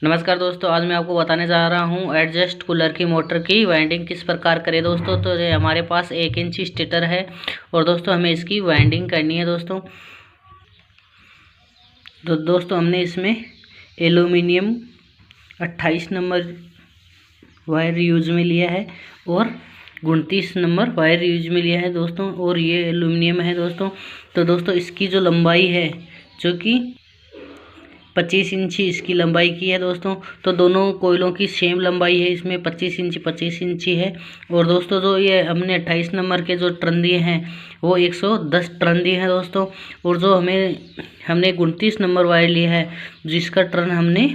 नमस्कार दोस्तों, आज मैं आपको बताने जा रहा हूं एडजस्ट कूलर की मोटर की वाइंडिंग किस प्रकार करें दोस्तों। तो ये हमारे पास 1 इंच स्टेटर है और दोस्तों हमें इसकी वाइंडिंग करनी है दोस्तों। तो दोस्तों हमने इसमें एल्यूमिनियम 28 नंबर वायर यूज में लिया है और 29 नंबर वायर यूज में लिया है दोस्तों, और ये एल्यूमिनियम है दोस्तों। तो दोस्तों इसकी जो लंबाई है जो कि 25 इंची इसकी लंबाई की है दोस्तों। तो दोनों कोयलों की सेम लंबाई है, इसमें 25 इंची है। और दोस्तों जो ये हमने 28 नंबर के जो टर्न दिए हैं वो 110 टर्न दिए हैं दोस्तों। और जो हमने 29 नंबर वायर लिया है जिसका टर्न हमने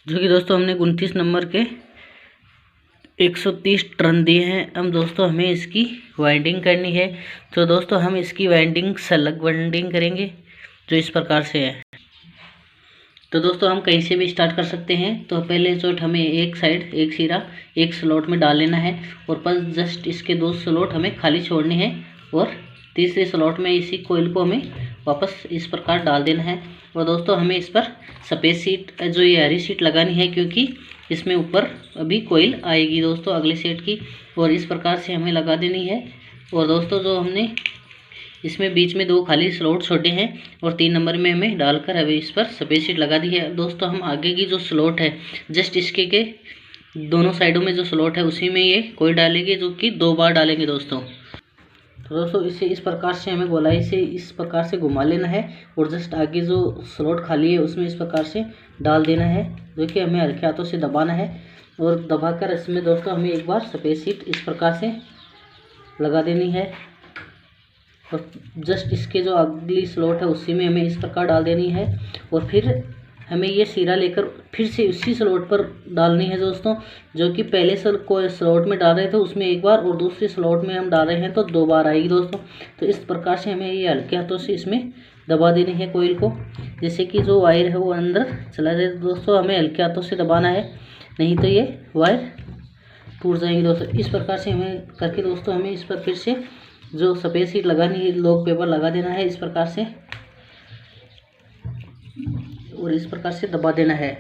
जो कि दोस्तों हमने 29 नंबर के 130 टर्न दिए हैं। अब दोस्तों हमें इसकी वाइंडिंग करनी है। तो दोस्तों हम इसकी वाइंडिंग सलग वाइंडिंग करेंगे जो इस प्रकार से है। तो दोस्तों हम कहीं से भी स्टार्ट कर सकते हैं। तो पहले जो हमें एक साइड एक सिरा एक स्लॉट में डाल लेना है और बस जस्ट इसके 2 स्लॉट हमें खाली छोड़ने हैं और तीसरे स्लॉट में इसी कोयल को हमें वापस इस प्रकार डाल देना है। और दोस्तों हमें इस पर सफ़ेद सीट जो ये हरी सीट लगानी है, क्योंकि इसमें ऊपर अभी कोयल आएगी दोस्तों अगले सेट की, और इस प्रकार से हमें लगा देनी है। और दोस्तों जो हमने इसमें बीच में 2 खाली स्लॉट छोटे हैं और 3 नंबर में हमें डालकर अभी इस पर सफ़ेद सीट लगा दी है। दोस्तों हम आगे की जो स्लॉट है जस्ट इसके के दोनों साइडों में जो स्लॉट है उसी में ये कोई डालेंगे, जो कि 2 बार डालेंगे दोस्तों। तो दोस्तों इसे इस प्रकार से हमें गोलाई से इस प्रकार से घुमा लेना है और जस्ट आगे जो स्लॉट खाली है उसमें इस प्रकार से डाल देना है। देखिए हमें हल्के हाथों से दबाना है और दबाकर इसमें दोस्तों हमें एक बार सफ़ेद सीट इस प्रकार से लगा देनी है। और जस्ट इसके जो अगली स्लॉट है उसी में हमें इस प्रकार डाल देनी है। और फिर हमें ये सिरा लेकर फिर से उसी स्लॉट पर डालनी है दोस्तों, जो कि पहले स्लॉट में डाल रहे थे उसमें एक बार और दूसरे स्लॉट में हम डाल रहे हैं तो 2 बार आएगी दोस्तों। तो इस प्रकार से हमें ये हल्के हाथों से इसमें दबा देनी है कोयल को, जैसे कि जो वायर है वो अंदर चला जाए दोस्तों। हमें हल्के हाथों से दबाना है, नहीं तो ये वायर टूट जाएंगे दोस्तों। इस प्रकार से हमें करके दोस्तों हमें इस पर फिर से जो सफ़ेद सीट लगानी है लॉक पेपर लगा देना है इस प्रकार से, और इस प्रकार से दबा देना है।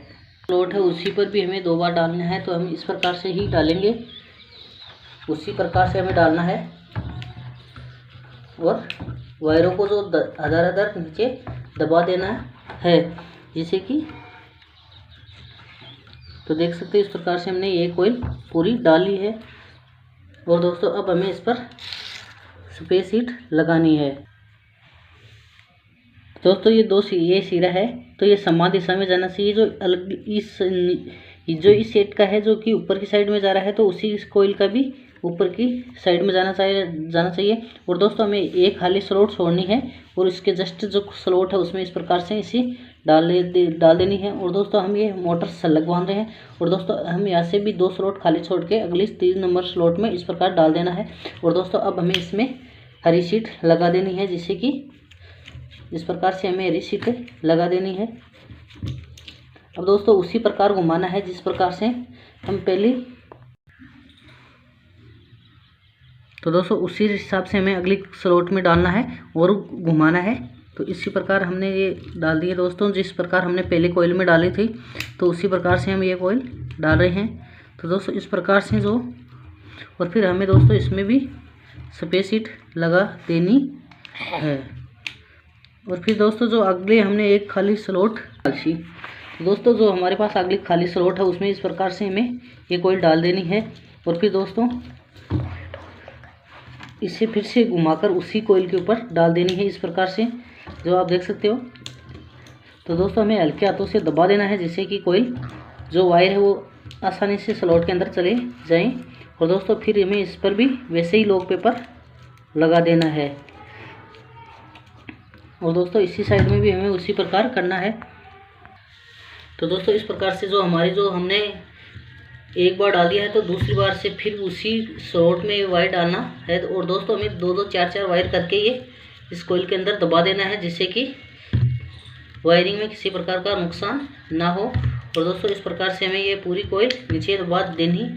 स्लॉट है उसी पर भी हमें 2 बार डालना है, तो हम इस प्रकार से ही डालेंगे, उसी प्रकार से हमें डालना है। और वायरों को जो आधार नीचे दबा देना है, जिससे कि तो देख सकते हैं इस प्रकार से हमने ये कोयल पूरी डाली है। और दोस्तों अब हमें इस पर सफ़ेद सीट लगानी है। दोस्तों ये सिरा है तो ये समान दिशा में जाना चाहिए। जो अलग इस सेट का है जो कि ऊपर की साइड में जा रहा है, तो उसी कोयल का भी ऊपर की साइड में जाना चाहिए। और दोस्तों हमें एक खाली स्लॉट छोड़नी है और इसके जस्ट जो स्लॉट है उसमें इस प्रकार से इसी डाल देनी है। और दोस्तों हम ये मोटर सलग बांध रहे हैं और दोस्तों हम यहाँ से भी 2 स्लॉट खाली छोड़ के अगली 3 नंबर स्लॉट में इस प्रकार डाल देना है। और दोस्तों अब हमें इसमें हरी सीट लगा देनी है, जिससे कि इस प्रकार से हमें हरी सीट लगा देनी है। अब दोस्तों उसी प्रकार घुमाना है जिस प्रकार से हम पहले, तो दोस्तों उसी हिसाब से हमें अगली स्लॉट में डालना है और घुमाना है। तो इसी प्रकार हमने ये डाल दिए दोस्तों, जिस प्रकार हमने पहले कोयल में डाली थी तो उसी प्रकार से हम ये कोयल डाल रहे हैं। तो दोस्तों इस प्रकार से जो, और फिर हमें दोस्तों इसमें भी सफ़ेद सीट लगा देनी है। और फिर दोस्तों जो अगले हमने एक खाली स्लॉट डाली, दोस्तों जो हमारे पास अगली खाली स्लॉट है उसमें इस प्रकार से हमें ये कोयल डाल देनी है। और फिर दोस्तों इसे फिर से घुमाकर उसी कोयल के ऊपर डाल देनी है इस प्रकार से, जो आप देख सकते हो। तो दोस्तों हमें हल्के हाथों से दबा देना है, जिससे कि कोयल जो वायर है वो आसानी से स्लॉट के अंदर चले जाएं। और दोस्तों फिर हमें इस पर भी वैसे ही लॉक पेपर लगा देना है। और दोस्तों इसी साइड में भी हमें उसी प्रकार करना है। तो दोस्तों इस प्रकार से जो हमने एक बार डाल दिया है तो दूसरी बार से फिर उसी स्लॉट में वायर डालना है। और दोस्तों हमें 2-2 4-4 वायर करके ये इस कोयल के अंदर दबा देना है, जिससे कि वायरिंग में किसी प्रकार का नुकसान ना हो। और दोस्तों इस प्रकार से हमें ये पूरी कोयल नीचे दबा देनी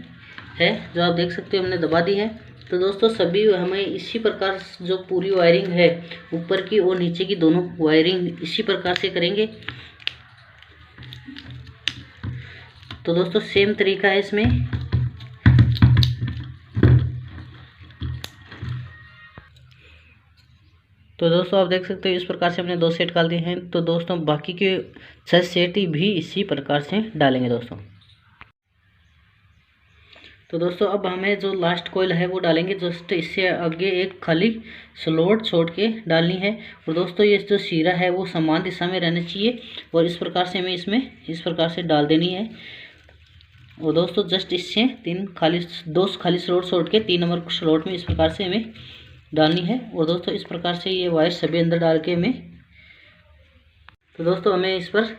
है, जो आप देख सकते हो हमने दबा दी है। तो दोस्तों सभी हमें इसी प्रकार जो पूरी वायरिंग है ऊपर की और नीचे की दोनों वायरिंग इसी प्रकार से करेंगे। तो दोस्तों सेम तरीका है इसमें। तो दोस्तों आप देख सकते हो इस प्रकार से हमने 2 सेट डाल दिए हैं। तो दोस्तों बाकी के 6 सेट भी इसी प्रकार से डालेंगे दोस्तों। तो दोस्तों अब हमें जो लास्ट कॉइल है वो डालेंगे। जस्ट इससे आगे एक खाली स्लॉट छोड़ के डालनी है। और दोस्तों ये जो सिरा है वो समान दिशा में रहना चाहिए और इस प्रकार से हमें इसमें इस प्रकार से डाल देनी है। और दोस्तों जस्ट इससे 2 खाली स्लॉट छोड़ के 3 नंबर स्लॉट में इस प्रकार से हमें डालनी है। और दोस्तों इस प्रकार से ये वायर सभी अंदर डाल के हमें, तो दोस्तों हमें इस पर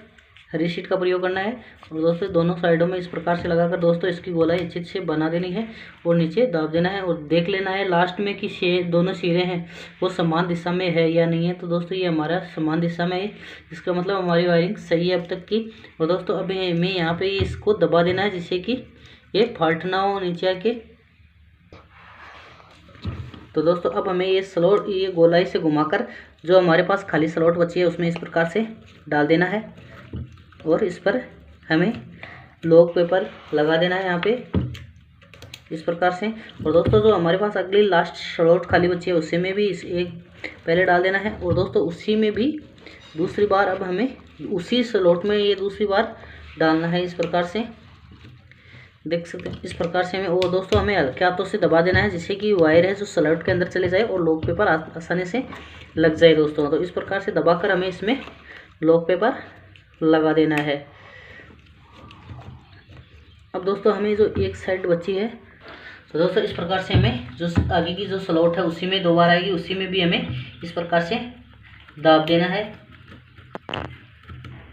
हरी शीट का प्रयोग करना है। और दोस्तों दोनों साइडों में इस प्रकार से लगाकर दोस्तों इसकी गोलाई अच्छे से बना देनी है और नीचे दाब देना है। और देख लेना है लास्ट में कि दोनों सिरे हैं वो समान दिशा में है या नहीं है। तो दोस्तों ये हमारा समान दिशा में है, इसका मतलब हमारी वायरिंग सही है अब तक की। और दोस्तों अब हमें यहाँ पे इसको दबा देना है जिससे कि ये फाल्ट ना हो नीचे आके। तो दोस्तों अब हमें ये गोलाई से घुमाकर जो हमारे पास खाली स्लॉट बची है उसमें इस प्रकार से डाल देना है। और इस पर हमें लॉक पेपर लगा देना है यहाँ पे इस प्रकार से। और दोस्तों जो हमारे पास अगली लास्ट स्लॉट खाली बची है उसी में भी एक पहले डाल देना है। और दोस्तों उसी में भी दूसरी बार अब हमें उसी स्लॉट में ये दूसरी बार डालना है इस प्रकार से, देख सकते हैं इस प्रकार से हमें। और दोस्तों हमें हल्के हाथों से दबा देना है जिससे कि वायर है जो स्लॉट के अंदर चले जाए और लॉक पेपर आसानी से लग जाए दोस्तों। तो इस प्रकार से दबाकर हमें इसमें लॉक पेपर लगा देना है। अब दोस्तों हमें जो एक साइड बची है, तो दोस्तों इस प्रकार से हमें जो आगे की जो स्लॉट है उसी में 2 बार आएगी, उसी में भी हमें इस प्रकार से दाब देना है।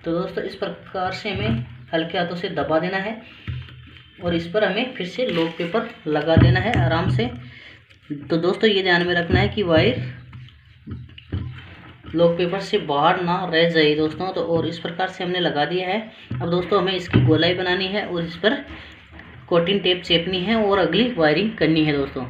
तो दोस्तों इस प्रकार से हमें हल्के हाथों से दबा देना है और इस पर हमें फिर से लॉक पेपर लगा देना है आराम से। तो दोस्तों ये ध्यान में रखना है कि वायर लॉक पेपर से बाहर ना रह जाए दोस्तों। तो और इस प्रकार से हमने लगा दिया है। अब दोस्तों हमें इसकी गोलाई बनानी है और इस पर कोटिंग टेप चेपनी है और अगली वायरिंग करनी है दोस्तों।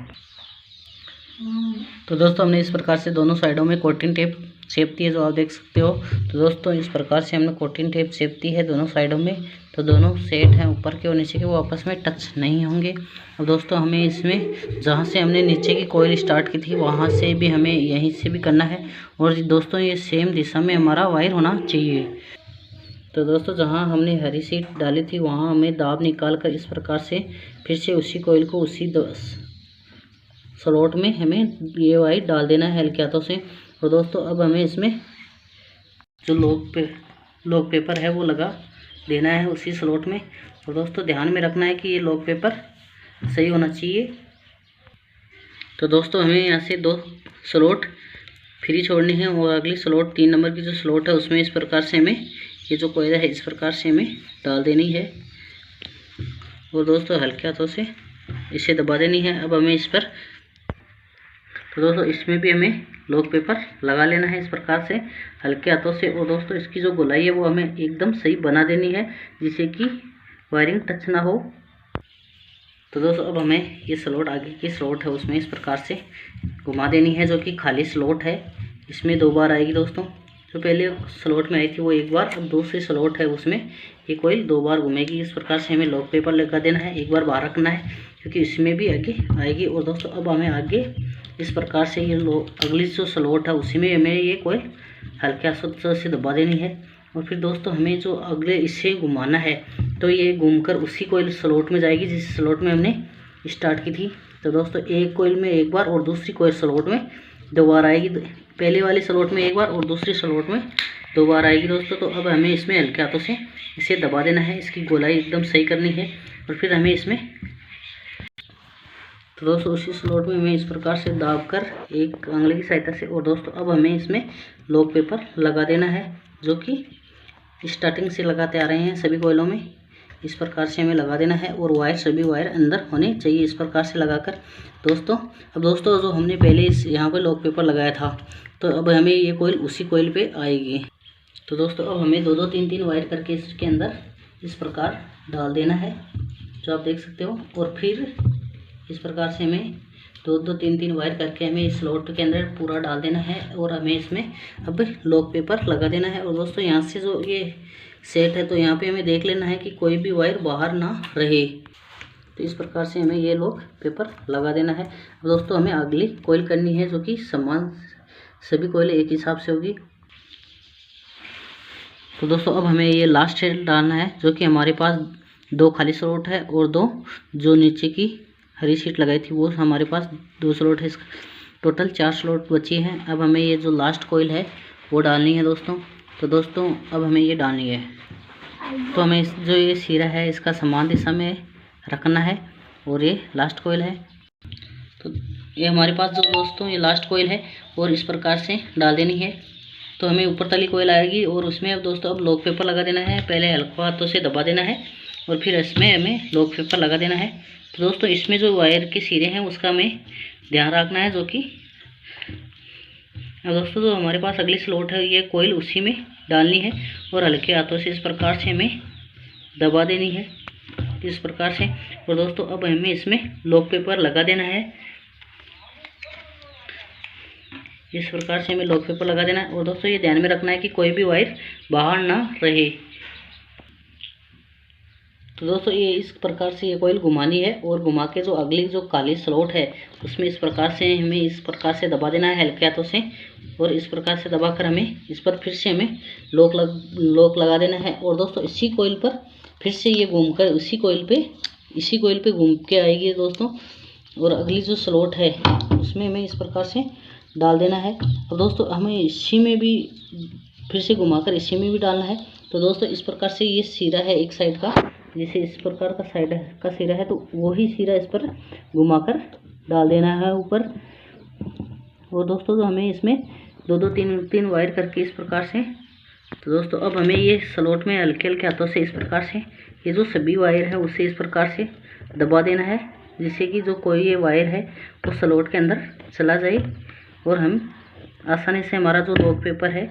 तो दोस्तों हमने इस प्रकार से दोनों साइडों में कोटिंग टेप चेप दी है जो आप देख सकते हो। तो दोस्तों इस प्रकार से हमने कोटिंग टेप चेप दी है दोनों साइडों में। तो दोनों सेट हैं ऊपर के और नीचे के, वो आपस में टच नहीं होंगे। अब दोस्तों हमें इसमें जहाँ से हमने नीचे की कॉइल स्टार्ट की थी वहाँ से भी हमें यहीं से भी करना है। और दोस्तों ये सेम दिशा में हमारा वायर होना चाहिए। तो दोस्तों जहाँ हमने हरी शीट डाली थी वहाँ हमें दाब निकाल कर इस प्रकार से फिर से उसी कॉइल को उसी स्लॉट में हमें ये वायर डाल देना है हल्के हाथों से। और दोस्तों अब हमें इसमें जो लॉक पेपर है वो लगा देना है उसी स्लॉट में। और दोस्तों ध्यान में रखना है कि ये लॉक पेपर सही होना चाहिए। तो दोस्तों हमें यहाँ से 2 स्लॉट फ्री छोड़नी है और अगली स्लॉट 3 नंबर की जो स्लॉट है उसमें इस प्रकार से हमें ये जो कोयला है इस प्रकार से हमें डाल देनी है। और दोस्तों हल्के हाथों से इसे दबा देनी है। अब हमें इस पर, तो दोस्तों इसमें भी हमें लॉक पेपर लगा लेना है इस प्रकार से हल्के हाथों से। और दोस्तों इसकी जो गोलाई है वो हमें एकदम सही बना देनी है जिससे कि वायरिंग टच ना हो। तो दोस्तों अब हमें ये स्लॉट आगे की स्लॉट है उसमें इस प्रकार से घुमा देनी है। जो कि खाली स्लॉट है इसमें 2 बार आएगी दोस्तों। जो पहले स्लॉट में आई थी वो 1 बार, अब दूसरी स्लॉट है उसमें ये कॉइल 2 बार घूमेगी। इस प्रकार से हमें लॉक पेपर लगा देना है, 1 बार बाहर रखना है क्योंकि इसमें भी आगे आएगी। और दोस्तों अब हमें आगे इस प्रकार से ये अगली जो स्लॉट है उसी में हमें ये कॉइल हल्के हाथों से दबा देनी है। और फिर दोस्तों हमें जो अगले इसे घुमाना है तो ये घूमकर उसी कॉइल स्लॉट में जाएगी जिस स्लॉट में हमने स्टार्ट की थी। तो दोस्तों एक कॉइल में 1 बार और दूसरी कॉइल स्लॉट में 2 बार आएगी। पहले वाली स्लॉट में 1 बार और दूसरी स्लॉट में 2 बार आएगी दोस्तों। तो अब हमें इसमें हल्के हाथों से इसे दबा देना है, इसकी गोलाई एकदम सही करनी है। और फिर हमें इसमें, तो दोस्तों उसी स्लॉट में हमें इस प्रकार से दाब कर एक आंगली की सहायता से, और दोस्तों अब हमें इसमें लॉक पेपर लगा देना है जो कि स्टार्टिंग से लगाते आ रहे हैं सभी कॉइलों में। इस प्रकार से हमें लगा देना है और सभी वायर अंदर होने चाहिए इस प्रकार से लगाकर दोस्तों। अब दोस्तों जो हमने पहले इस यहाँ पे लॉक पेपर लगाया था तो अब हमें ये कॉइल उसी कॉइल पे आएगी। तो दोस्तों अब हमें 2-2 3-3 वायर करके इसके अंदर इस प्रकार डाल देना है जो आप देख सकते हो। और फिर इस प्रकार से हमें 2-2 3-3 वायर करके हमें इस स्लॉट के अंदर पूरा डाल देना है और हमें इसमें अब लॉक पेपर लगा देना है। और दोस्तों यहाँ से जो ये सेट है। तो यहाँ पे हमें देख लेना है कि कोई भी वायर बाहर ना रहे। तो इस प्रकार से हमें ये लॉक पेपर लगा देना है। अब दोस्तों हमें अगली कोयल करनी है, जो कि समान सभी कोयल एक हिसाब से होगी। तो दोस्तों अब हमें ये लास्ट शेड डालना है, जो कि हमारे पास 2 खाली स्लॉट है और 2 जो नीचे की हरी शीट लगाई थी वो हमारे पास 2 स्लॉट है। इसका टोटल 4 स्लॉट बची हैं। अब हमें ये जो लास्ट कोयल है वो डालनी है दोस्तों। तो दोस्तों अब हमें ये डालनी है। तो हमें जो ये सिरा है इसका समान दिशा में रखना है और ये लास्ट कोयल है। तो ये हमारे पास जो दोस्तों ये लास्ट कोयल है और इस प्रकार से डाल देनी है। तो हमें ऊपर तली कोयल आएगी और उसमें अब दोस्तों अब लॉक पेपर लगा देना है। पहले हल्का हाथों से दबा देना है और फिर इसमें हमें लॉक पेपर लगा देना है। तो दोस्तों इसमें जो वायर के सिरे हैं उसका हमें ध्यान रखना है, जो कि अब दोस्तों जो हमारे पास अगली स्लॉट है ये कोयल उसी में डालनी है और हल्के हाथों से इस प्रकार से हमें दबा देनी है इस प्रकार से। और दोस्तों अब हमें इसमें लॉक पेपर लगा देना है। इस प्रकार से हमें लॉक पेपर लगा देना है और दोस्तों ये ध्यान में रखना है कि कोई भी वायर बाहर ना रहे। तो दोस्तों ये इस प्रकार से ये कोयल घुमानी है और घुमा के जो अगली जो काली स्लॉट है उसमें इस प्रकार से हमें इस प्रकार से दबा देना है हल्के हाथों से। और इस प्रकार से दबाकर हमें इस पर फिर से हमें लॉक लगा देना है। और दोस्तों इसी कोयल पर फिर से ये घूमकर इसी कोयल पे घूम के आएगी दोस्तों। और अगली जो स्लॉट है उसमें हमें इस प्रकार से डाल देना है। और दोस्तों हमें इसी में भी फिर से घुमाकर इसी में भी डालना है। तो दोस्तों इस प्रकार से ये सिरा है एक साइड का, जैसे इस प्रकार का साइड का सिरा है तो वही सिरा इस पर घुमाकर डाल देना है ऊपर। और दोस्तों तो हमें इसमें 2-3 वायर करके इस प्रकार से। तो दोस्तों अब हमें ये स्लॉट में हल्के हल्के हाथों से इस प्रकार से ये जो सभी वायर है उससे इस प्रकार से दबा देना है, जिससे कि जो कोई ये वायर है वो स्लॉट के अंदर चला जाए और हम आसानी से हमारा जो लॉक पेपर है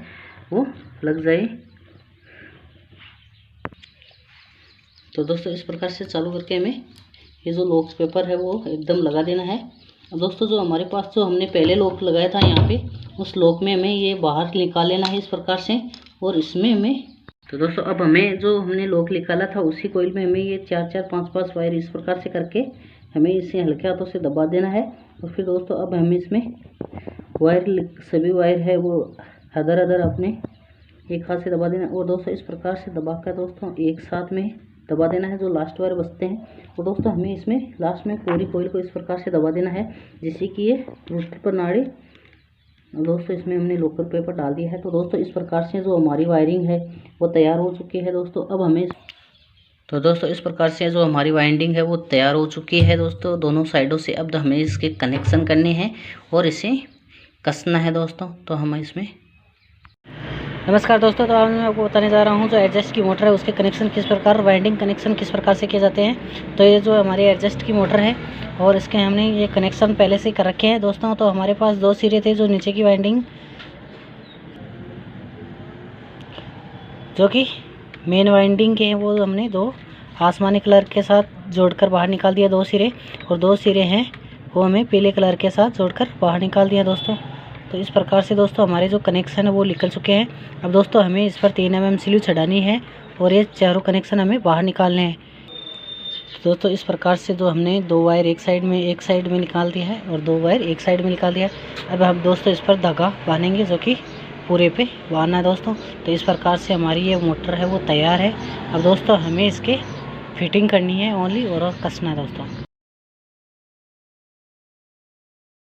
वो लग जाए। तो दोस्तों इस प्रकार से चालू करके हमें ये जो लॉक पेपर है वो एकदम लगा देना है। अब दोस्तों जो हमारे पास जो हमने पहले लॉक लगाया था यहाँ पे उस लॉक में हमें ये बाहर निकाल लेना है इस प्रकार से। और इसमें हमें तो दोस्तों अब हमें जो हमने लॉक निकाला था उसी कोयल में हमें ये 4-4 5-5 वायर इस प्रकार से करके हमें इसे हल्के हाथों से दबा देना है। और फिर दोस्तों अब हमें इसमें सभी वायर है वो अदर अपने एक हाथ से दबा देना। और दोस्तों इस प्रकार से दबाकर दोस्तों एक साथ में दबा देना है जो लास्ट वायर बचते हैं। और दोस्तों हमें इसमें लास्ट में पूरी कोयल को इस प्रकार से दबा देना है जिससे कि ये टूटने पर ना अड़े। दोस्तों इसमें हमने लोकल पेपर डाल दिया है। तो दोस्तों इस प्रकार से जो हमारी वायरिंग है वो तैयार हो चुकी है दोस्तों। अब हमें तो दोस्तों इस प्रकार से जो हमारी वाइंडिंग है वो तैयार हो चुकी है दोस्तों दोनों साइडों से। अब हमें इसके कनेक्शन करने हैं और इसे कसना है दोस्तों। तो हम इसमें नमस्कार दोस्तों, तो आज मैं आपको बताने जा रहा हूँ जो एडजस्ट की मोटर है उसके कनेक्शन किस प्रकार वाइंडिंग कनेक्शन किस प्रकार से किए जाते हैं। तो ये जो हमारी एडजस्ट की मोटर है और इसके हमने ये कनेक्शन पहले से कर रखे हैं दोस्तों। तो हमारे पास 2 सिरे थे जो नीचे की वाइंडिंग जो कि मेन वाइंडिंग के हैं वो हमने 2 आसमानी कलर के साथ जोड़कर बाहर निकाल दिया 2 सिरे, और 2 सिरे हैं वो हमें पीले कलर के साथ जोड़कर बाहर निकाल दिया दोस्तों। तो इस प्रकार से दोस्तों हमारे जो कनेक्शन है वो निकल चुके हैं। अब दोस्तों हमें इस पर 3 mm स्लीव चढ़ानी है और ये चारों कनेक्शन हमें बाहर निकालने हैं। तो दोस्तों इस प्रकार से जो हमने 2 वायर एक साइड में निकाल दिया है और 2 वायर एक साइड में निकाल दिया है। अब हम दोस्तों इस पर धागा बांधेंगे जो कि पूरे पे बांधना है दोस्तों। तो इस प्रकार से हमारी ये मोटर है वो तैयार है। अब दोस्तों हमें इसके फिटिंग करनी है ओनली और कसना है दोस्तों।